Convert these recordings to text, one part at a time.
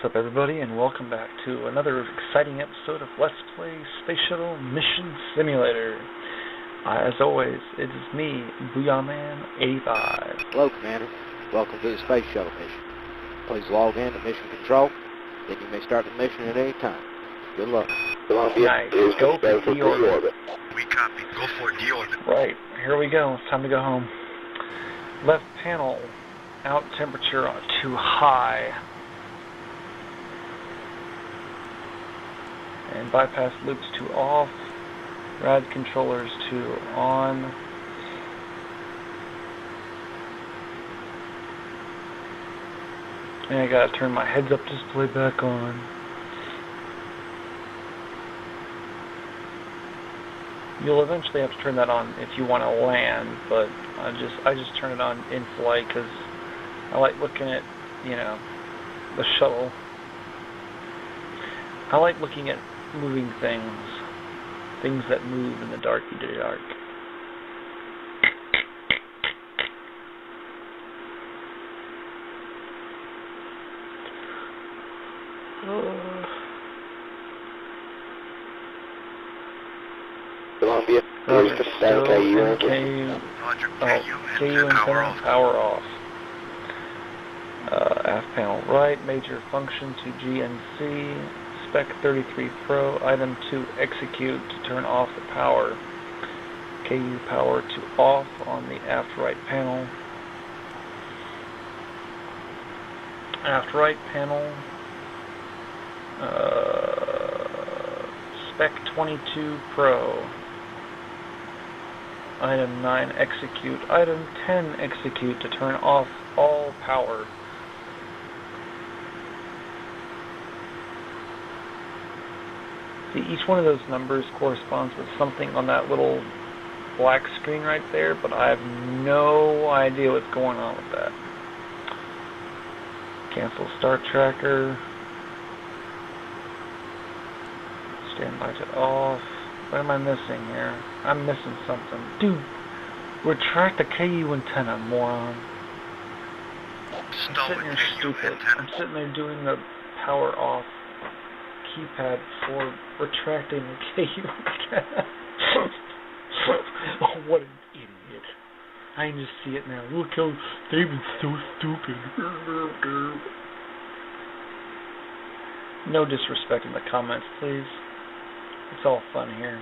What's up, everybody, and welcome back to another exciting episode of Let's Play Space Shuttle Mission Simulator. As always, it is me, BooyahMan85. Hello, Commander. Welcome to the Space Shuttle mission. Please log in to Mission Control, then you may start the mission at any time. Good luck. Nice. Go for Deorbit. We copy. Go for Deorbit. Right. Here we go. It's time to go home. Left panel. Out temperature too high. And bypass loops to off, rad controllers to on. And I gotta turn my heads-up display back on. You'll eventually have to turn that on if you want to land, but I just turn it on in flight because I like looking at, you know, the shuttle. I like looking at moving things that move in the dark. Columbia, Roger, to stand KU antenna, power off. Aft panel right, major function to GNC. Spec 33 Pro, item 2, execute to turn off the power. KU power to off on the aft right panel. Aft right panel. Spec 22 Pro. Item 9, execute. Item 10, execute to turn off all power. See, each one of those numbers corresponds with something on that little black screen right there, but I have no idea what's going on with that. Cancel start tracker. Standby to off. What am I missing here? I'm missing something. Dude, retract the KU antenna, moron. I'm sitting there stupid. I'm sitting there doing the power off keypad for retracting the KU antenna. Oh, what an idiot. I can just see it now. Look how David's so stupid. No disrespect in the comments, please. It's all fun here.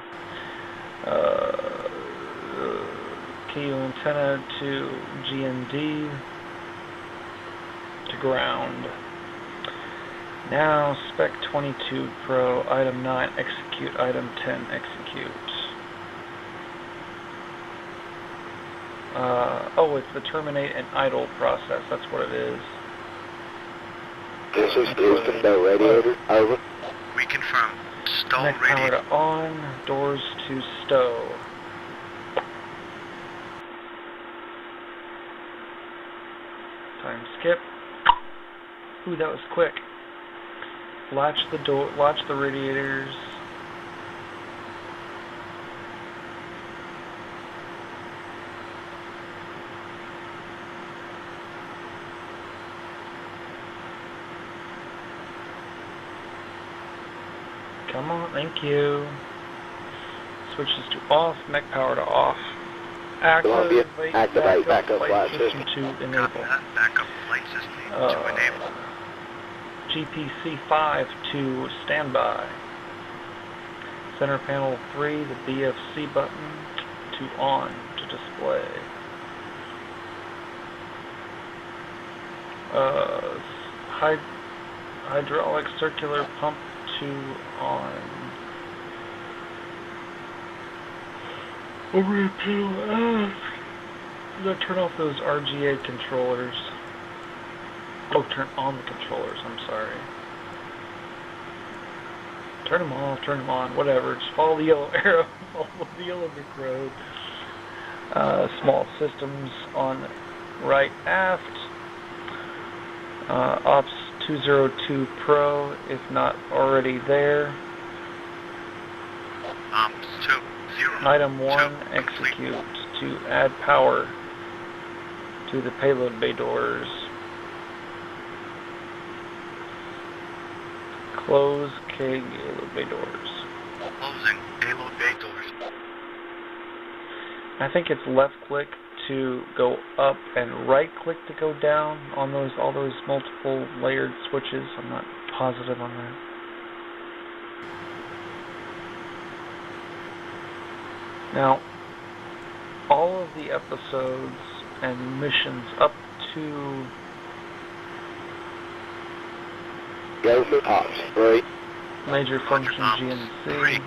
KU antenna to GND to ground. Now, Spec 22 Pro, item 9, execute, item 10, execute. Oh, it's the terminate and idle process, that's what it is. This is Houston, no radiator, over. We confirm. Stall Neck radiator. power to on, doors to stow. Time skip. Ooh, that was quick. Latch the door, latch the radiators. Come on, thank you. Switches to off, mech power to off. Activate backup flight system to enable. Backup flight system to enable. GPC 5 to standby. Center panel 3, the BFC button to on to display. Hydraulic circular pump to on. Overhead panel aft. Did I turn off those RGA controllers? Oh, turn on the controllers, I'm sorry. Turn them off, turn them on, whatever. Just follow the yellow arrow, follow the yellow brick road. Small systems on right aft. Ops 202 Pro, if not already there. Item 1, execute to add power to the payload bay doors. Close payload bay doors. Closing payload bay doors. I think it's left click to go up and right click to go down on all those multiple layered switches. I'm not positive on that. Now, all of the episodes and missions up to Go for Ops 3. Major Function GNC,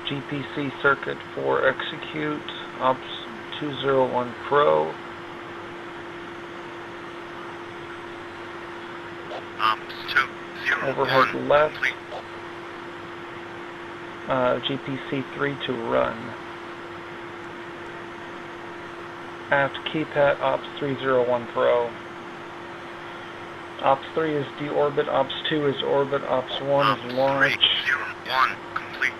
GPC Circuit for Execute, Ops 201 Pro, Ops 201 overhead left, complete. GPC 3 to run. Aft keypad Ops 301 Pro. Ops 3 is deorbit, Ops 2 is orbit, Ops 1 is launch. 301 complete.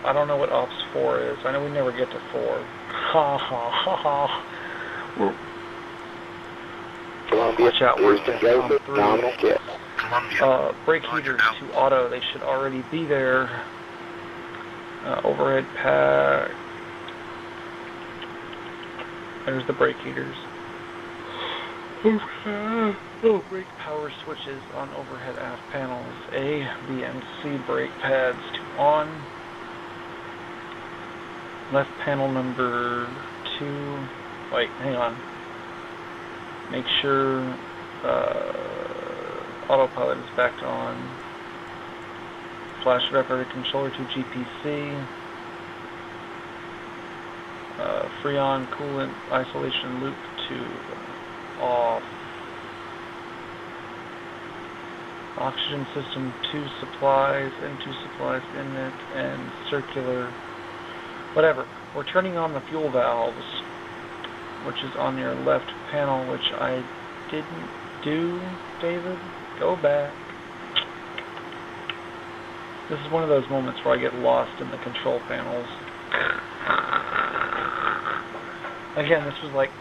I don't know what Ops 4 is. I know we never get to 4. Ha ha ha ha. Columbia, Watch out, where's Houston, the Joseph, three? nominal kiss. Columbia. Brake heaters to auto, they should already be there. Overhead pack. There's the brake heaters. Oh, brake power switches on overhead aft panels. A, B, and C brake pads to on. Left panel number 2. Wait, hang on. Make sure autopilot is back on. Flash evaporator controller to GPC. Freon coolant isolation loop to off. Oxygen system 2 supplies, N2 supplies, inlet, and circular. Whatever. We're turning on the fuel valves, which is on your left panel, which I didn't do, David. Go back. This is one of those moments where I get lost in the control panels. Again, this was like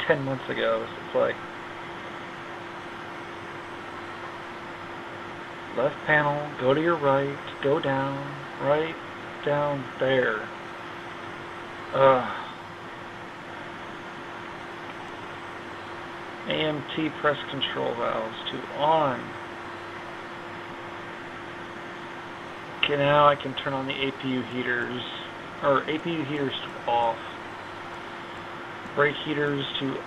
10 months ago, so it's like left panel, go to your right, go down, right, down, there. AMT press control valves to on. Okay, now I can turn on the APU heaters, or APU heaters to off. Brake heaters to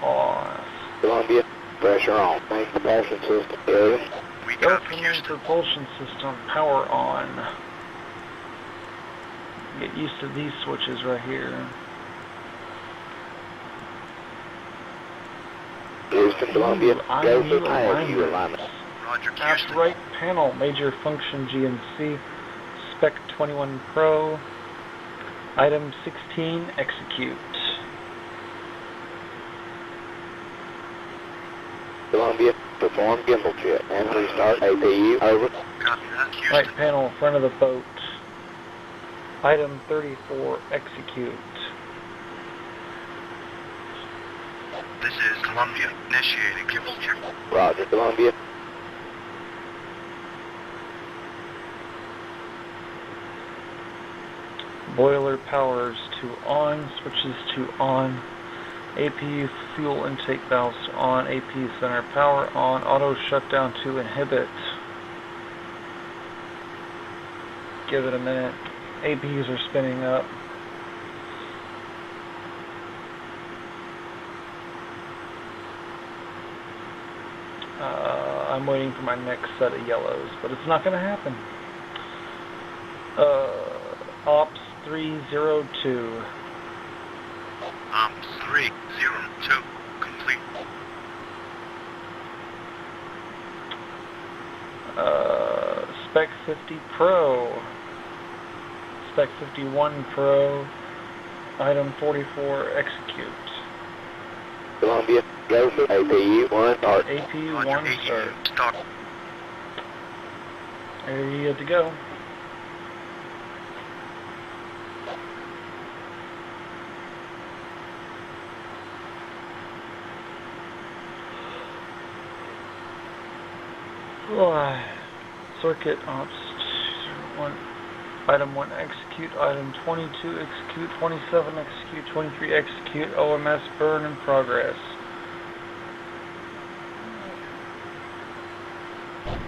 off. Columbia, pressure on. Main propulsion system area. We Go copy from Houston. propulsion system, power on. Get used to these switches right here. Houston, Columbia, go IMU for IMU alignment. Roger, Aft Houston. right panel, major function GNC, spec 21 Pro, item 16, execute. Columbia, perform gimbal jet and restart APU, over. Copy that, Houston. Right panel, front of the boat. Item 34, execute. This is Columbia. Initiating gimbal check. Roger, Columbia. Boiler powers to on, switches to on. APU fuel intake valves to on, APU center power on, auto shutdown to inhibit. Give it a minute. APUs are spinning up. I'm waiting for my next set of yellows, but it's not going to happen. Ops 302. Ops 302 complete. Spec 50 Pro. Spec 51 Pro. Item 44, execute. Columbia, go for APU 1 start. APU Roger, 1 APU. start. Start. There you good to go. Circuit ops 1. Item 1 execute. Item 22 execute. 27 execute. 23 execute. OMS burn in progress.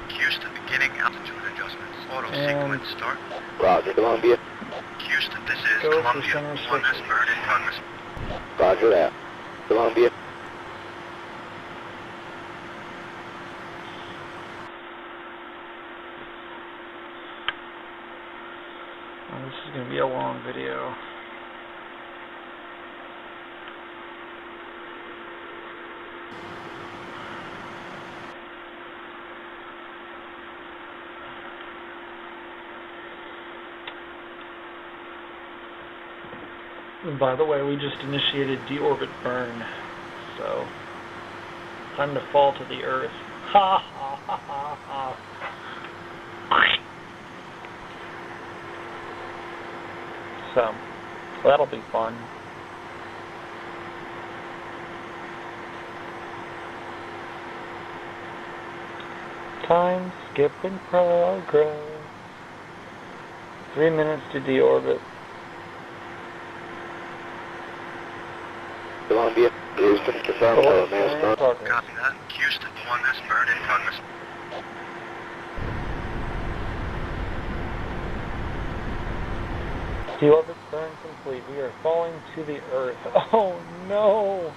Houston, beginning altitude adjustments. Auto sequence start. Roger, Columbia. Houston, this is Go for Columbia. center OMS switches. burn in progress. Roger that. Columbia. Oh, this is going to be a long video. And by the way, we just initiated deorbit burn, so time to fall to the Earth. Ha ha ha ha ha. So that'll be fun. Time skip in progress. 3 minutes to deorbit. Columbia. Houston, confirm OMS burn. Copy that. Houston, OMS burn in progress. Deorbit burn complete. We are falling to the Earth. Oh no!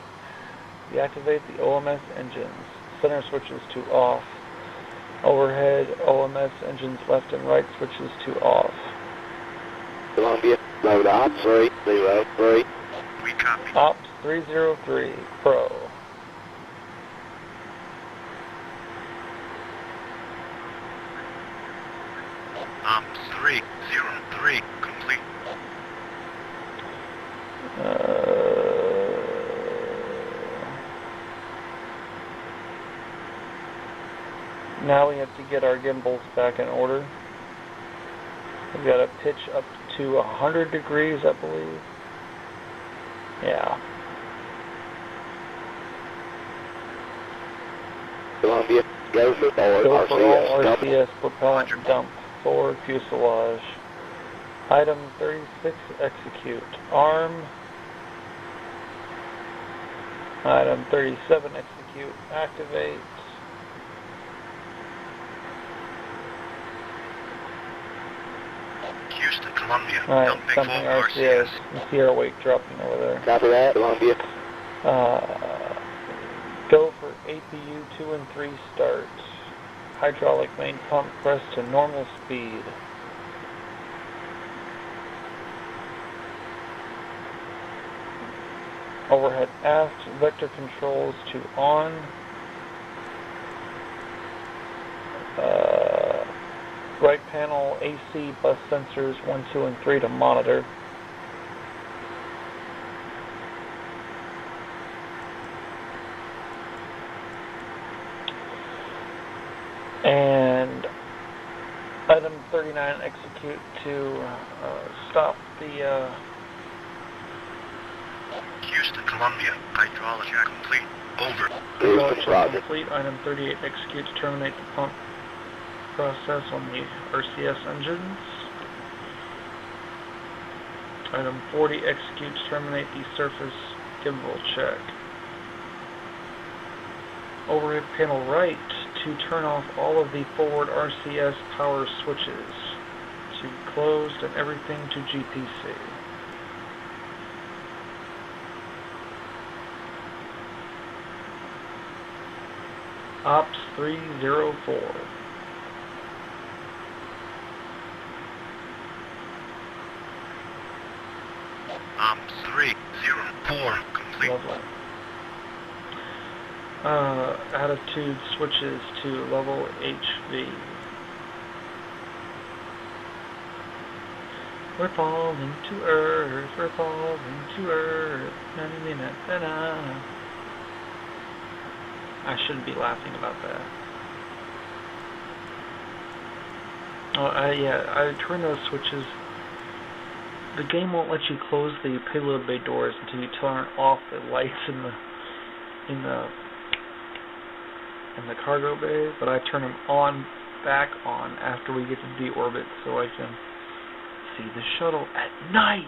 Deactivate the OMS engines. Center switches to off. Overhead OMS engines left and right switches to off. Columbia. Load ops 303. We copy. Ops 303 Pro. Ops 303 complete. Now we have to get our gimbals back in order. We've got to pitch up to 100 degrees, I believe. Yeah. Columbia. Go for forward. Go for all RCS. RCS propellant dump. Forward fuselage. Item 36 execute. Arm. Item 37 execute. Activate. Houston, Columbia. Alright, Dumping something forward RCS. RCS. You can see our weight dropping over there. Copy that. Columbia. Go for APU 2 and 3 start. Hydraulic main pump press to normal speed. Overhead aft vector controls to on. Right panel AC bus sensors 1, 2, and 3 to monitor. And item 39 execute to stop the Houston, Columbia. Hydraulic check complete. Over. hydraulic Houston, check roger. complete. Item 38 execute to terminate the pump process on the RCS engines. Item 40 execute to terminate the surface gimbal check. Overhead panel right to turn off all of the forward RCS power switches. To closed and everything to GPC. Ops 304. Ops 304 complete. Lovely. Attitude switches to level HV. We're falling to Earth, we're falling to Earth. Na, na, na, na, na. I shouldn't be laughing about that. I turn those switches. The game won't let you close the payload bay doors until you turn off the lights in the in the cargo bay, but I turn them back on after we get to deorbit so I can see the shuttle at night.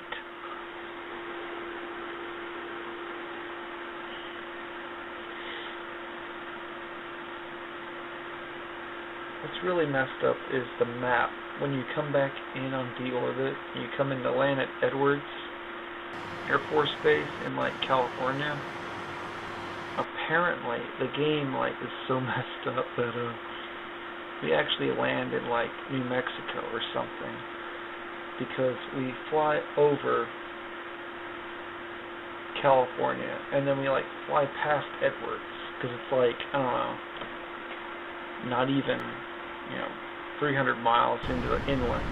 What's really messed up is the map. When you come back in on deorbit, you come in to land at Edwards Air Force Base in like California. Apparently, the game like is so messed up that we actually land in like New Mexico or something because we fly over California and then we like fly past Edwards because it's like I don't know, not even 300 miles into the inland.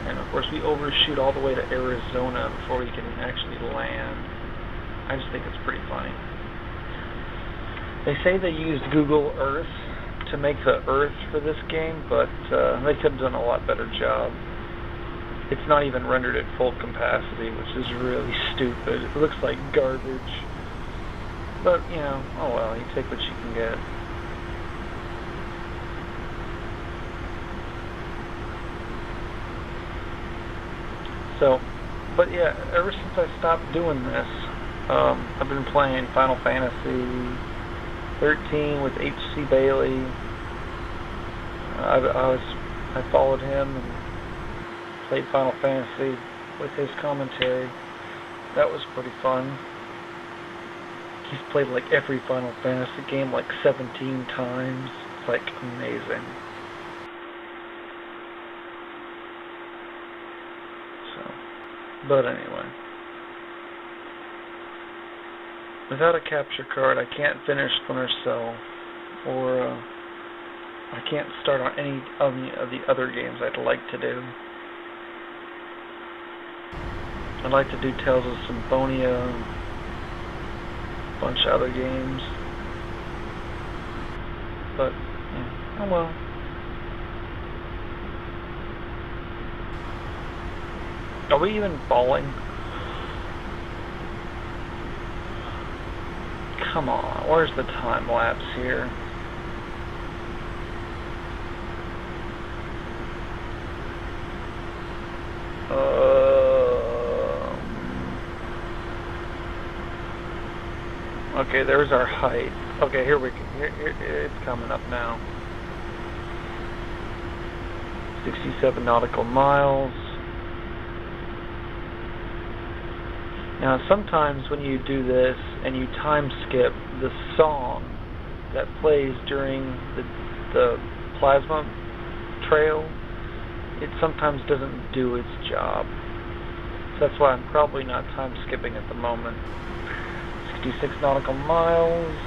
And of course we overshoot all the way to Arizona before we can actually land. I just think it's pretty funny. They say they used Google Earth to make the Earth for this game, but they could have done a lot better job. It's not even rendered at full capacity, which is really stupid. It looks like garbage. But, oh well, you take what you can get. So, but yeah, ever since I stopped doing this, I've been playing Final Fantasy 13 with H.C. Bailey. I followed him and played Final Fantasy with his commentary. That was pretty fun. He's played like every Final Fantasy game like 17 times. It's like amazing. But anyway, without a capture card, I can't finish Splinter Cell, or I can't start on any of the other games I'd like to do. I'd like to do Tales of Symphonia, a bunch of other games, but oh well. Are we even falling? Come on, where's the time lapse here? Okay, there's our height. Okay, here we go. Here it's coming up now. 67 nautical miles. Now, sometimes when you do this and you time skip the song that plays during the plasma trail, it sometimes doesn't do its job. So that's why I'm probably not time skipping at the moment. 66 nautical miles.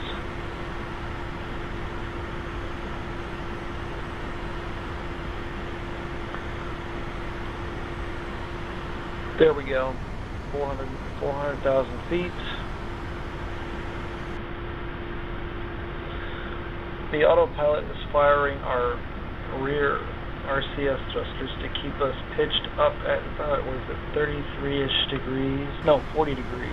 There we go. 400,000 feet. The autopilot is firing our rear RCS thrusters to keep us pitched up at about, 33-ish degrees? No, 40 degrees.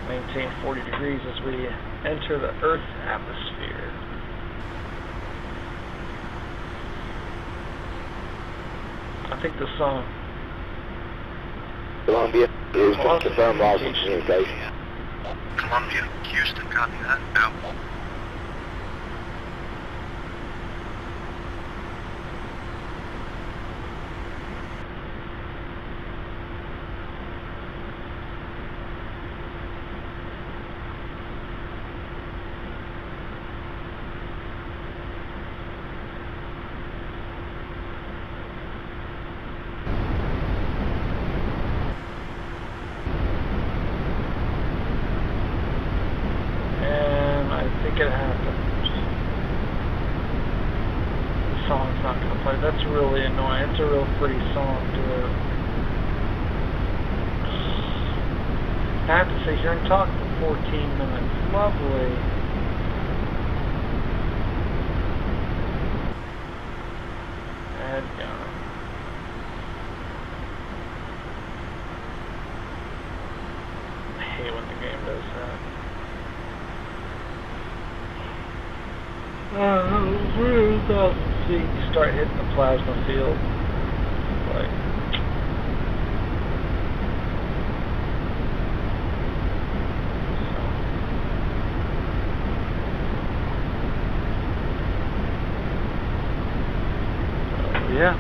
Maintain 40 degrees as we enter the Earth's atmosphere. I think the song... Columbia, Houston, confirm all communication. Columbia, Houston, copy that. Out. It happened. The song's not going to play. That's really annoying. It's a real pretty song to it. I have to sit here and talk for 14 minutes. Lovely. And I hate when the game does that. We're about to see you start hitting the plasma field. Like, so yeah.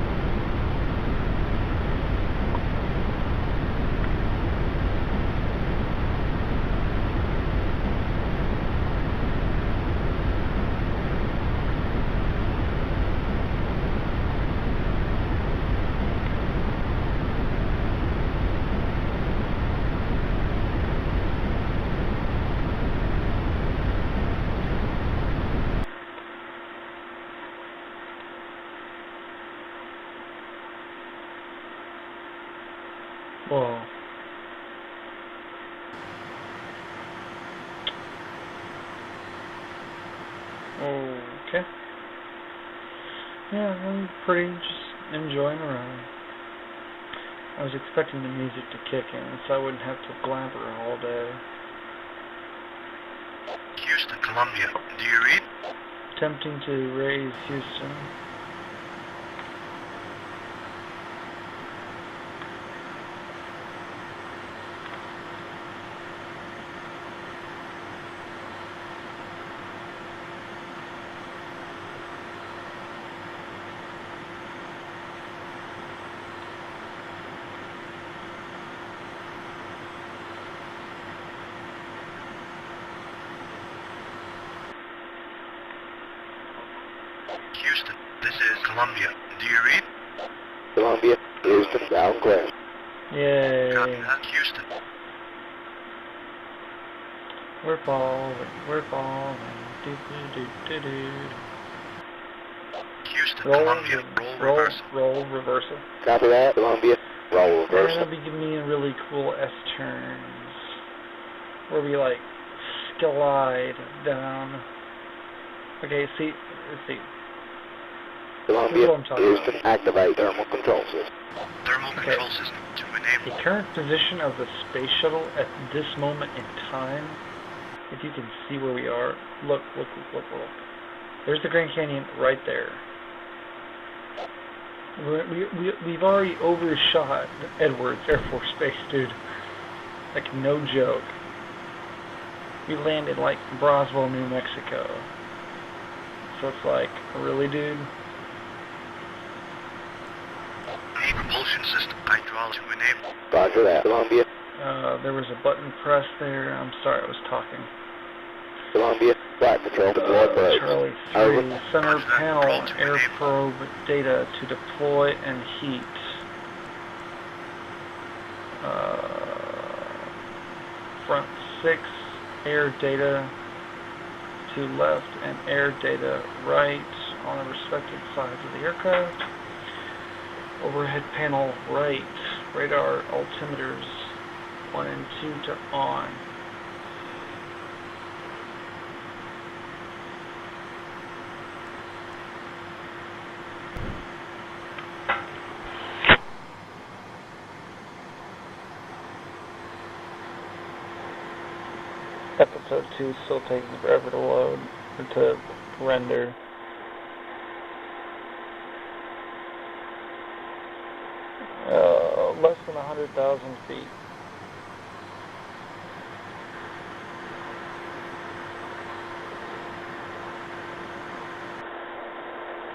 Whoa. Okay. Yeah, I'm pretty just enjoying the ride. I was expecting the music to kick in so I wouldn't have to blabber all day. Houston, Columbia. Do you read? Attempting to raise Houston. Houston, this is Columbia. Do you read? Columbia, Houston, down clear. Yay. Copy that, Houston. We're falling. Do do do do do. Houston, Columbia. Roll reversal. Roll reversal. Copy that, Columbia, roll And reversal. it'll be giving me really cool S-turns. Where we like glide down. Okay, see, let's see. Columbia, What I'm talking about. Houston, activate thermal control system. Thermal control system to enable. The current position of the Space Shuttle at this moment in time, if you can see where we are, look. There's the Grand Canyon right there. We've already overshot Edwards Air Force Base, dude. Like, no joke. We landed like Roswell, New Mexico. So it's like, really, dude? Main propulsion system hydraulic to enable. Roger that, Columbia. There was a button press there. I'm sorry, I was talking. Columbia, flight control, deploy brakes. Charlie 3, Over. center Roger that. panel, Roll to air enable. probe data to deploy and heat. Front 6, air data to left and air data right on the respective sides of the aircraft. Overhead panel right, radar altimeters 1 and 2 to on. Episode 2 still taking forever to load, or to render. Less than 100,000 feet.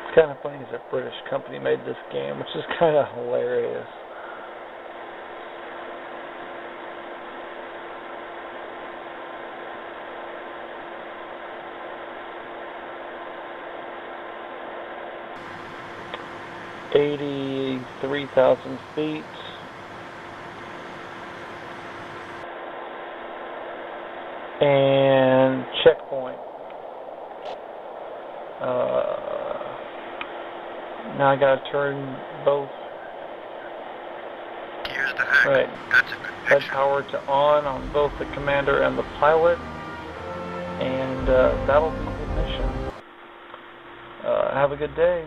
It's kind of funny that a British company made this game, which is kind of hilarious. $83,000 feet. And checkpoint. Now I gotta turn both. Here's the hack. Right. That's a good Head picture. power to on both the commander and the pilot. And that'll be the mission. Have a good day.